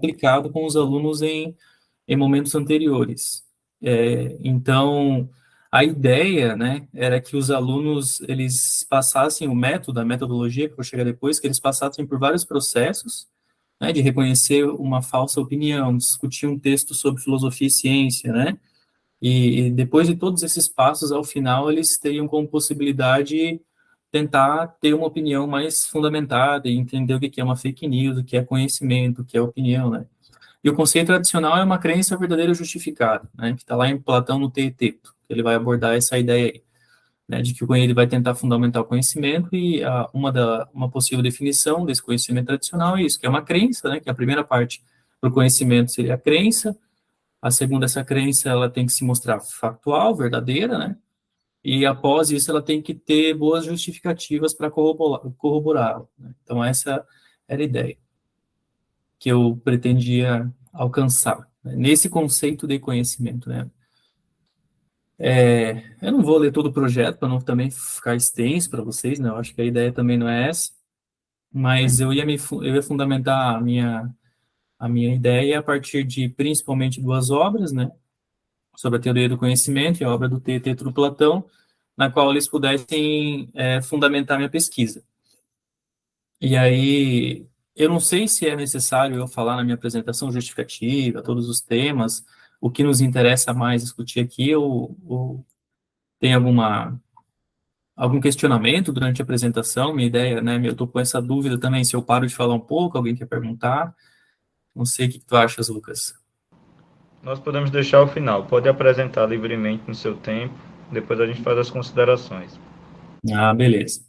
aplicado com os alunos em momentos anteriores. Então, a ideia, né, era que os alunos, eles passassem o método, a metodologia, que eu vou chegar depois, que eles passassem por vários processos, né, de reconhecer uma falsa opinião, discutir um texto sobre filosofia e ciência, né, e depois de todos esses passos, ao final, eles teriam como possibilidade tentar ter uma opinião mais fundamentada e entender o que é uma fake news, o que é conhecimento, o que é opinião, né. E o conceito tradicional é uma crença verdadeira ou justificada, né, que está lá em Platão no Teeteto. Ele vai abordar essa ideia aí, né, de que ele vai tentar fundamentar o conhecimento e uma possível definição desse conhecimento tradicional é isso, que é uma crença, né, que a primeira parte do conhecimento seria a crença, a segunda, essa crença, ela tem que se mostrar factual, verdadeira, né, e após isso ela tem que ter boas justificativas para corroborá-la, né? Então essa era a ideia que eu pretendia alcançar, né, nesse conceito de conhecimento, né. Eu não vou ler todo o projeto para não também ficar extenso para vocês, né? Eu acho que a ideia também não é essa, mas eu ia fundamentar a minha ideia a partir de principalmente duas obras, né? Sobre a teoria do conhecimento e a obra do Teeteto do Platão, na qual eles pudessem fundamentar minha pesquisa. E aí, eu não sei se é necessário eu falar na minha apresentação justificativa, todos os temas, o que nos interessa mais discutir aqui, ou tem algum questionamento durante a apresentação? Minha ideia, né, eu estou com essa dúvida também, se eu paro de falar um pouco, alguém quer perguntar? Não sei o que tu achas, Lucas. Nós podemos deixar ao final. Pode apresentar livremente no seu tempo. Depois a gente faz as considerações. Ah, beleza.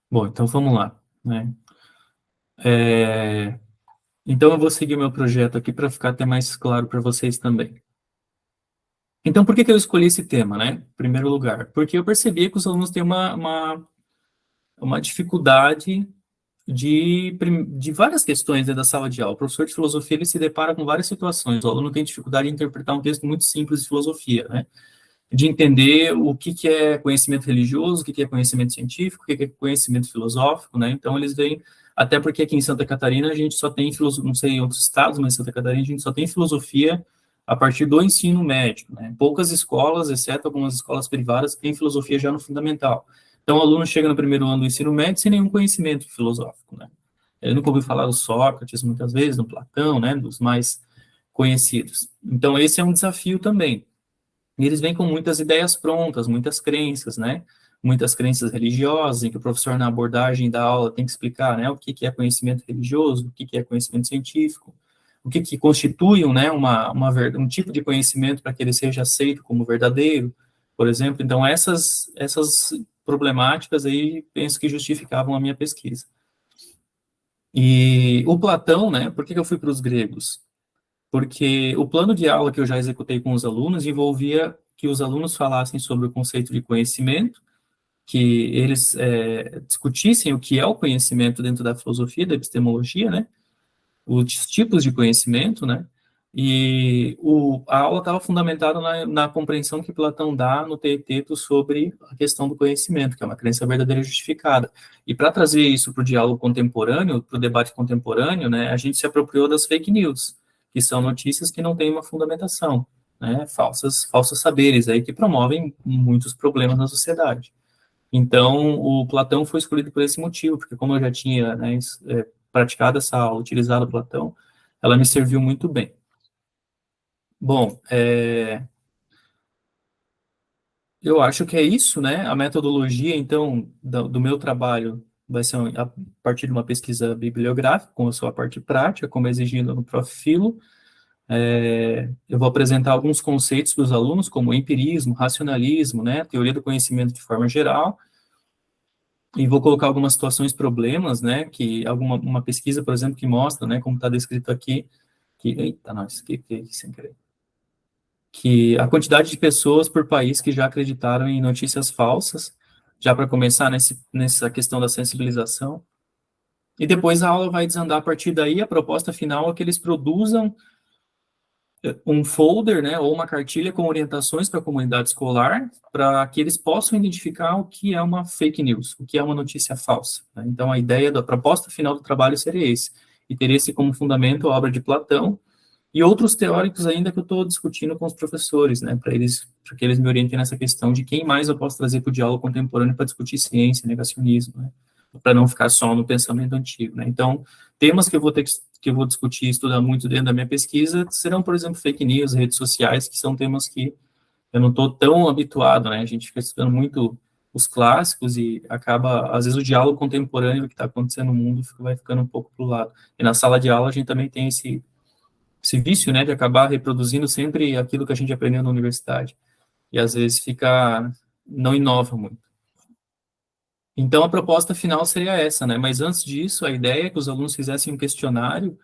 Bom, então vamos lá, né? Então eu vou seguir meu projeto aqui para ficar até mais claro para vocês também. Então, por que eu escolhi esse tema, né? Em primeiro lugar, porque eu percebi que os alunos têm uma dificuldade de várias questões dentro da sala de aula. O professor de filosofia, ele se depara com várias situações. O aluno tem dificuldade em interpretar um texto muito simples de filosofia, né? De entender o que é conhecimento religioso, o que é conhecimento científico, o que é conhecimento filosófico, né? Então, eles vêm, até porque aqui em Santa Catarina a gente só tem filosofia, não sei em outros estados, mas em Santa Catarina a gente só tem filosofia a partir do ensino médio, né? Poucas escolas, exceto algumas escolas privadas, têm filosofia já no fundamental. Então, o aluno chega no primeiro ano do ensino médio sem nenhum conhecimento filosófico, né? Ele nunca ouviu falar do Sócrates, muitas vezes, do Platão, né? Dos mais conhecidos. Então, esse é um desafio também. E eles vêm com muitas ideias prontas, muitas crenças, né? Muitas crenças religiosas, em que o professor, na abordagem da aula, tem que explicar, né? O que é conhecimento religioso, o que é conhecimento científico, o que constitui, né? Um tipo de conhecimento para que ele seja aceito como verdadeiro, por exemplo. Então, essas problemáticas aí, penso que justificavam a minha pesquisa. E o Platão, né? Por que eu fui para os gregos? Porque o plano de aula que eu já executei com os alunos envolvia que os alunos falassem sobre o conceito de conhecimento, que eles discutissem o que é o conhecimento dentro da filosofia, da epistemologia, né? Os tipos de conhecimento, né? E a aula estava fundamentada na compreensão que Platão dá no Teeteto sobre a questão do conhecimento, que é uma crença verdadeira e justificada. E para trazer isso para o diálogo contemporâneo, para o debate contemporâneo, né, a gente se apropriou das fake news, que são notícias que não têm uma fundamentação, né, falsos saberes aí que promovem muitos problemas na sociedade. Então, o Platão foi escolhido por esse motivo, porque como eu já tinha, né, praticado essa aula, utilizado o Platão, ela me serviu muito bem. Bom, eu acho que é isso, né? A metodologia, então, do meu trabalho vai ser a partir de uma pesquisa bibliográfica, com a sua parte prática, como exigido no Profilo. Eu vou apresentar alguns conceitos para os alunos, como empirismo, racionalismo, né? Teoria do conhecimento de forma geral, e vou colocar algumas situações, problemas, né? Que uma pesquisa, por exemplo, que mostra, né? Como está descrito aqui, eita, nós, que sem querer. Que a quantidade de pessoas por país que já acreditaram em notícias falsas, já para começar nessa questão da sensibilização. E depois a aula vai desandar a partir daí, a proposta final é que eles produzam um folder, né, ou uma cartilha com orientações para a comunidade escolar, para que eles possam identificar o que é uma fake news, o que é uma notícia falsa, né? Então, a proposta final do trabalho seria esse. e teria esse como fundamento a obra de Platão, e outros teóricos ainda que eu estou discutindo com os professores, né, para que eles me orientem nessa questão de quem mais eu posso trazer para o diálogo contemporâneo para discutir ciência, negacionismo, né, para não ficar só no pensamento antigo, né. Então, temas que eu vou discutir e estudar muito dentro da minha pesquisa serão, por exemplo, fake news, redes sociais, que são temas que eu não estou tão habituado, né, a gente fica estudando muito os clássicos e acaba, às vezes, o diálogo contemporâneo que está acontecendo no mundo vai ficando um pouco para o lado. E na sala de aula a gente também tem esse vício, né, de acabar reproduzindo sempre aquilo que a gente aprendeu na universidade. E às vezes não inova muito. Então a proposta final seria essa, né, mas antes disso, a ideia é que os alunos fizessem um questionário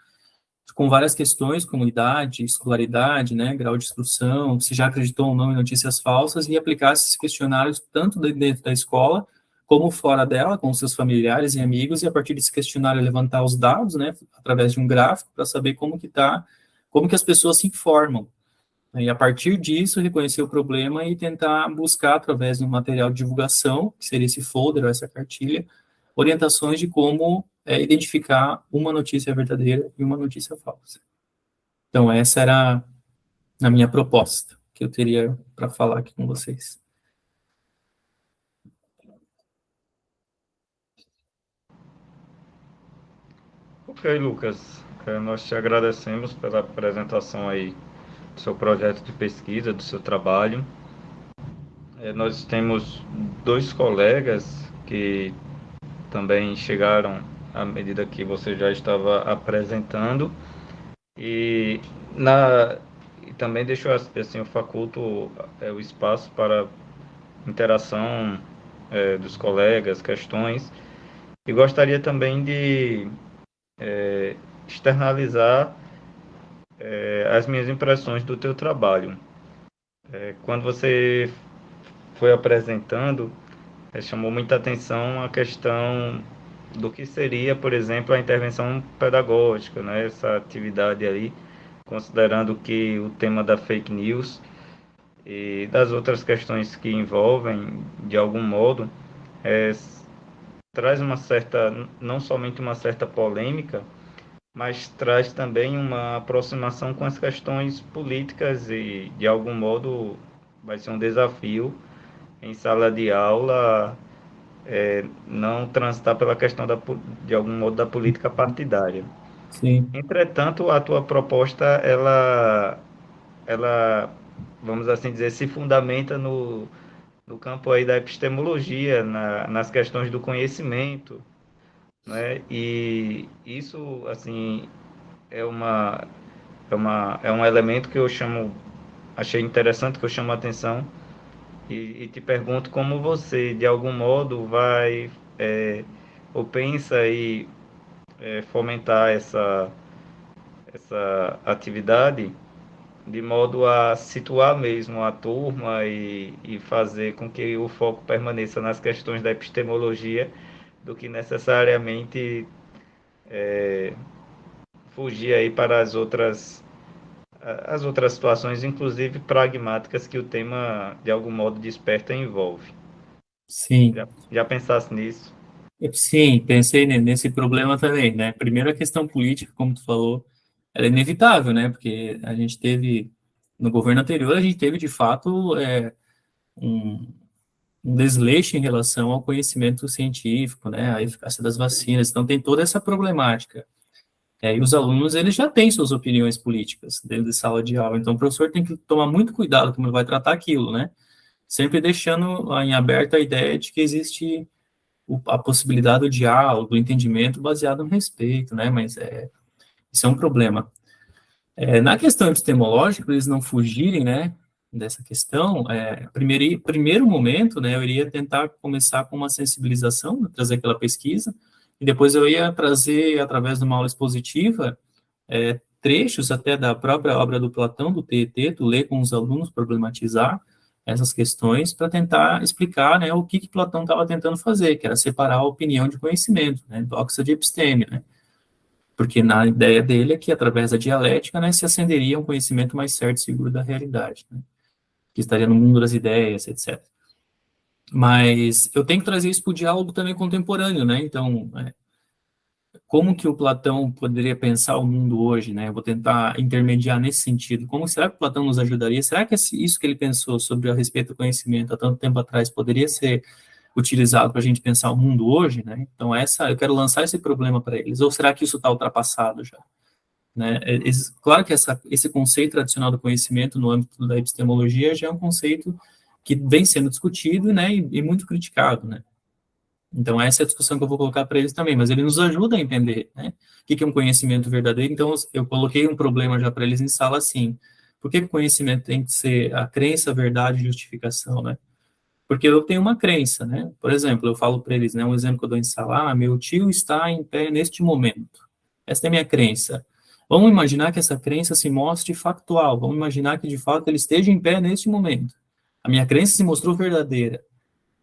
com várias questões, como idade, escolaridade, né, grau de instrução, se já acreditou ou não em notícias falsas, e aplicasse esses questionários tanto dentro da escola, como fora dela, com seus familiares e amigos, e a partir desse questionário levantar os dados, né, através de um gráfico, para saber como que as pessoas se informam. E a partir disso, reconhecer o problema e tentar buscar, através de um material de divulgação, que seria esse folder ou essa cartilha, orientações de como identificar uma notícia verdadeira e uma notícia falsa. Então, essa era a minha proposta, que eu teria para falar aqui com vocês. Ok, Lucas, nós te agradecemos pela apresentação aí do seu projeto de pesquisa, do seu trabalho. Nós temos dois colegas que também chegaram à medida que você já estava apresentando e na e também deixou assim, eu faculto o espaço para interação dos colegas, questões, e gostaria também de externalizar as minhas impressões do teu trabalho. Quando você foi apresentando, chamou muita atenção a questão do que seria, por exemplo, a intervenção pedagógica, né? Essa atividade ali, considerando que o tema da fake news e das outras questões que envolvem, de algum modo, é, traz uma certa, não somente uma certa polêmica, mas traz também uma aproximação com as questões políticas e, de algum modo, vai ser um desafio em sala de aula não transitar pela questão de algum modo da política partidária. Sim, Entretanto, a tua proposta, ela, vamos assim dizer, se fundamenta no campo aí da epistemologia, nas questões do conhecimento, né? E isso, assim, é é um elemento que eu achei interessante, que eu chamo a atenção e te pergunto como você, de algum modo, vai ou pensa em fomentar essa atividade de modo a situar mesmo a turma e fazer com que o foco permaneça nas questões da epistemologia do que necessariamente fugir aí para as outras situações, inclusive pragmáticas, que o tema de algum modo desperta e envolve. sim. Já pensasse nisso? Sim, pensei nesse problema também, né? Primeiro, a questão política, como tu falou, ela é inevitável, né? Porque a gente teve, no governo anterior, a gente teve, de fato, um, um desleixo em relação ao conhecimento científico, né? A eficácia das vacinas. Então, tem toda essa problemática. E os alunos, eles já têm suas opiniões políticas dentro de sala de aula. Então, o professor tem que tomar muito cuidado como ele vai tratar aquilo, né? Sempre deixando em aberto a ideia de que existe a possibilidade do diálogo, do entendimento baseado no respeito, né? Mas isso é um problema. Na questão epistemológica, para eles não fugirem, né, dessa questão, primeiro momento, né, eu iria tentar começar com uma sensibilização, trazer aquela pesquisa, e depois eu ia trazer, através de uma aula expositiva, trechos até da própria obra do Platão, do Teeteto, ler com os alunos, problematizar essas questões para tentar explicar, né, o que Platão estava tentando fazer, que era separar a opinião de conhecimento, né, doxa de episteme, né, porque na ideia dele é que através da dialética, né, se ascenderia um conhecimento mais certo e seguro da realidade, né, que estaria no mundo das ideias, etc. Mas eu tenho que trazer isso para o diálogo também contemporâneo, né, então, como que o Platão poderia pensar o mundo hoje, né? Eu vou tentar intermediar nesse sentido. Como será que o Platão nos ajudaria? Será que isso que ele pensou sobre a respeito do conhecimento há tanto tempo atrás poderia ser utilizado para a gente pensar o mundo hoje, né? Então eu quero lançar esse problema para eles. Ou será que isso está ultrapassado já? Né? Claro que esse conceito tradicional do conhecimento no âmbito da epistemologia já é um conceito que vem sendo discutido, né, e muito criticado, né? Então, essa é a discussão que eu vou colocar para eles também, mas ele nos ajuda a entender, né, o que é um conhecimento verdadeiro. Então, eu coloquei um problema já para eles em sala assim, por que o conhecimento tem que ser a crença, a verdade e justificação, né? Porque eu tenho uma crença, né? Por exemplo, eu falo para eles, né, um exemplo que eu dou em sala, meu tio está em pé neste momento. Essa é a minha crença. Vamos imaginar que essa crença se mostre factual, vamos imaginar que de fato ele esteja em pé neste momento. A minha crença se mostrou verdadeira.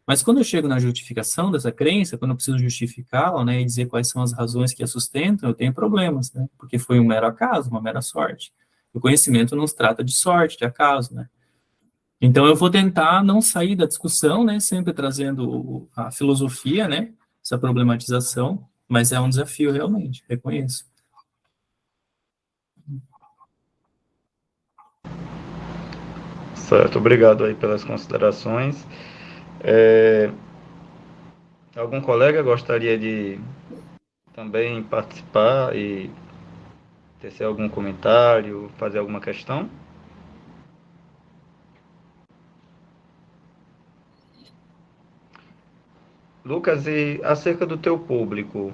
Mas quando eu chego na justificação dessa crença, quando eu preciso justificá-la, né, e dizer quais são as razões que a sustentam, eu tenho problemas, né, porque foi um mero acaso, uma mera sorte. O conhecimento não se trata de sorte, de acaso, né. Então eu vou tentar não sair da discussão, né, sempre trazendo a filosofia, né, essa problematização, mas é um desafio realmente, reconheço. Certo, obrigado aí pelas considerações. Algum colega gostaria de também participar e tecer algum comentário, fazer alguma questão? Lucas, e acerca do teu público,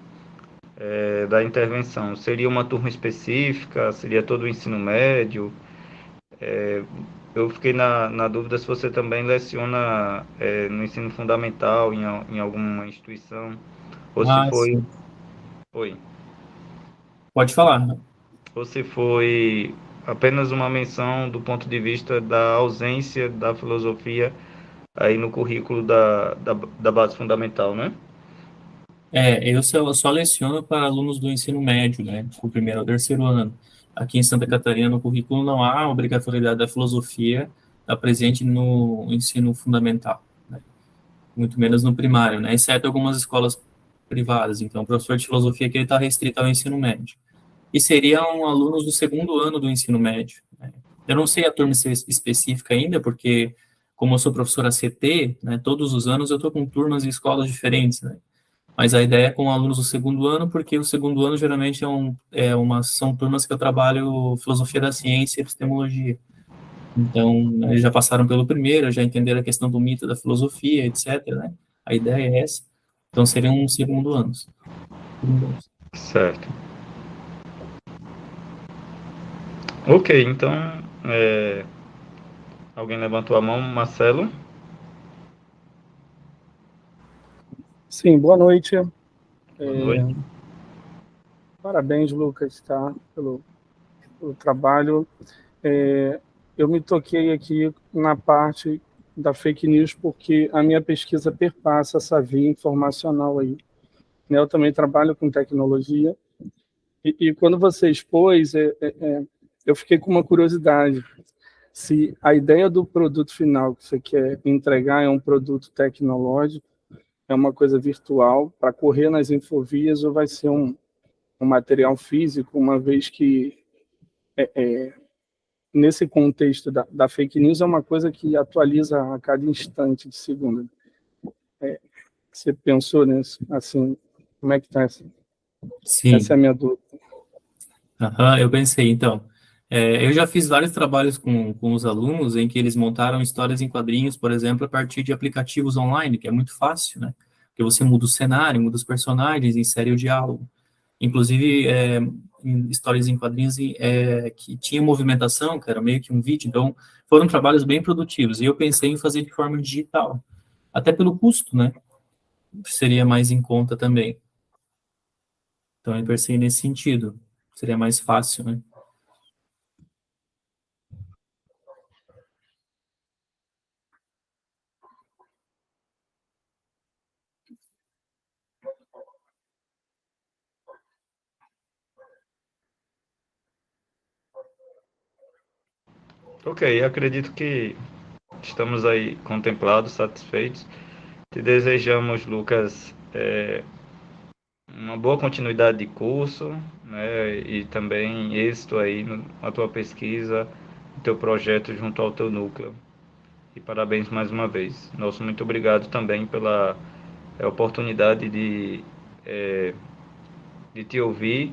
da intervenção, seria uma turma específica? Seria todo o ensino médio? Eu fiquei na dúvida se você também leciona no ensino fundamental, em alguma instituição, ou se Ah, foi, sim. foi, Pode falar. ou se foi apenas uma menção do ponto de vista da ausência da filosofia aí no currículo da base fundamental, né? Eu só leciono para alunos do ensino médio, né, do primeiro ao terceiro ano. Aqui em Santa Catarina, no currículo, não há obrigatoriedade da filosofia estar presente no ensino fundamental, né, muito menos no primário, né, exceto algumas escolas privadas. Então, o professor de filosofia aqui está restrito ao ensino médio. E seriam alunos do segundo ano do ensino médio, né. Eu não sei a turma específica ainda, porque, como eu sou professor ACT, né, todos os anos eu estou com turmas e escolas diferentes, né. Mas a ideia é com alunos do segundo ano, porque o segundo ano geralmente são turmas que eu trabalho filosofia da ciência e epistemologia. Então, né, eles já passaram pelo primeiro, já entenderam a questão do mito da filosofia, etc., né? A ideia é essa. Então, seriam segundo anos. Segundo anos. Certo. Ok, então, alguém levantou a mão? Marcelo? Sim, boa noite. Boa noite. Parabéns, Lucas, tá, pelo trabalho. Eu me toquei aqui na parte da fake news porque a minha pesquisa perpassa essa via informacional aí, né? Eu também trabalho com tecnologia e quando você expôs, eu fiquei com uma curiosidade. Se a ideia do produto final que você quer entregar é um produto tecnológico, é uma coisa virtual para correr nas infovias ou vai ser um material físico, uma vez que nesse contexto da fake news é uma coisa que atualiza a cada instante de segundo. Você pensou nisso? Assim, como é que está essa? Essa é Sim. a minha dúvida. Aham, eu pensei, então. Eu já fiz vários trabalhos com os alunos em que eles montaram histórias em quadrinhos, por exemplo, a partir de aplicativos online, que é muito fácil, né? Porque você muda o cenário, muda os personagens, insere o diálogo. Inclusive, em histórias em quadrinhos que tinha movimentação, que era meio que um vídeo, então foram trabalhos bem produtivos. E eu pensei em fazer de forma digital, até pelo custo, né? Seria mais em conta também. Então eu pensei nesse sentido, seria mais fácil, né? Ok, acredito que estamos aí contemplados, satisfeitos. Te desejamos, Lucas, uma boa continuidade de curso, né, e também êxito aí na tua pesquisa, no teu projeto junto ao teu núcleo. E parabéns mais uma vez. Nosso muito obrigado também pela oportunidade de te ouvir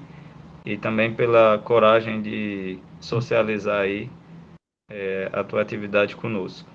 e também pela coragem de socializar aí a tua atividade conosco.